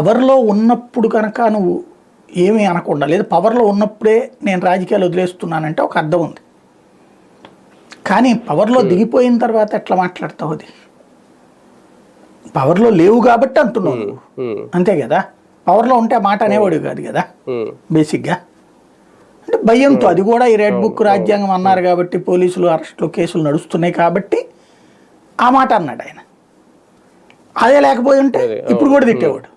పవర్లో ఉన్నప్పుడు కనుక నువ్వు ఏమీ అనకుండా లేదు పవర్లో ఉన్నప్పుడే నేను రాజకీయాలు వదిలేస్తున్నానంటే ఒక అర్థం ఉంది. కానీ పవర్లో దిగిపోయిన తర్వాత ఎట్లా మాట్లాడతావు? అది పవర్లో లేవు కాబట్టి అంటున్నావు నువ్వు. అంతే కదా, పవర్లో ఉంటే మాట అనేవాడు కాదు కదా బేసిక్గా. అంటే భయంతో, అది కూడా ఈ రెడ్ బుక్ రాజ్యాంగం అన్నారు కాబట్టి పోలీసులు అరెస్టులు కేసులు నడుస్తున్నాయి కాబట్టి ఆ మాట అన్నాడు ఆయన. అదే లేకపోయి ఉంటే ఇప్పుడు కూడా తిట్టేవాడు.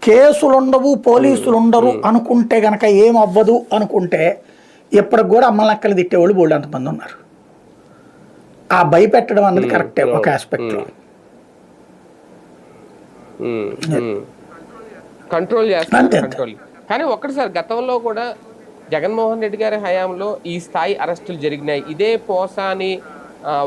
కేసులు ఉండవు పోలీసులు ఉండరు అనుకుంటే గనక ఏం అవ్వదు అనుకుంటే ఎప్పటికి కూడా అమ్మల నక్కలు తిట్టేవాళ్ళు బోల్డ్ అంతమంది ఉన్నారు. ఆ భయపెట్టడం అన్నది కరెక్టే ఒక ఆస్పెక్ట్లో. కంట్రోల్ చేస్తారు. కానీ ఒక్కటిసారి గతంలో కూడా జగన్మోహన్ రెడ్డి గారి హయాంలో ఈ స్థాయి అరెస్టులు జరిగినాయి. ఇదే పోసాని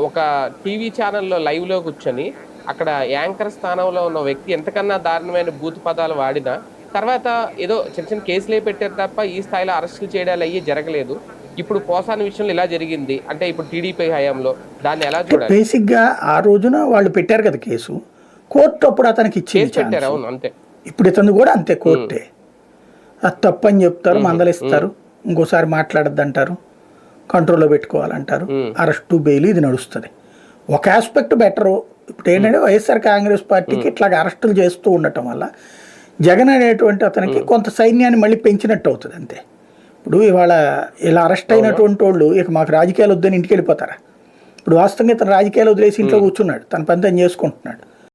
ఒక టీవీ ఛానల్లో లైవ్లో కూర్చొని అక్కడ యాంకర్ స్థానంలో ఉన్న వ్యక్తి ఎంతకన్నా దారుణమైన బూతు పదాలు వాడినా తర్వాత ఏదో చిన్న చిన్న కేసులే పెట్టారు తప్ప ఈ స్థాయిలో అరెస్టులు చేయడాలు అయ్యి జరగలేదు. ఇప్పుడు పోసాని విషయంలో ఇలా జరిగింది అంటే ఇప్పుడు టీడీపీ హయాంలో దాన్ని ఎలా చూడాలి? బేసిక్గా ఆ రోజున వాళ్ళు పెట్టారు కదా కేసు, కోర్టు అప్పుడు అతనికి ఇచ్చింది ఛాన్స్. అవును అంతే. ఇప్పుడు ఇతను కూడా అంతే, కోర్టే అది తప్పని చెప్తారు, మందలిస్తారు, ఇంకోసారి మాట్లాడద్దు అంటారు, కంట్రోల్లో పెట్టుకోవాలంటారు, అరెస్టు బెయిల్ ఇది నడుస్తుంది. ఒక ఆస్పెక్ట్ బెటరు. ఇప్పుడు ఏంటంటే వైఎస్ఆర్ కాంగ్రెస్ పార్టీకి ఇట్లాగ అరెస్టులు చేస్తూ ఉండటం వల్ల జగన్ అనేటువంటి అతనికి కొంత సైన్యాన్ని మళ్ళీ పెంచినట్టు అవుతుంది అంతే. ఇప్పుడు ఇవాళ ఇలా అరెస్ట్ అయినటువంటి వాళ్ళు ఇక మాకు రాజకీయాలు వద్దని ఇంటికి వెళ్ళిపోతారా? ఇప్పుడు వాస్తవంగా ఇతను రాజకీయాలు వదిలేసి ఇంట్లో కూర్చున్నాడు, తన పని తను చేసుకుంటున్నాడు.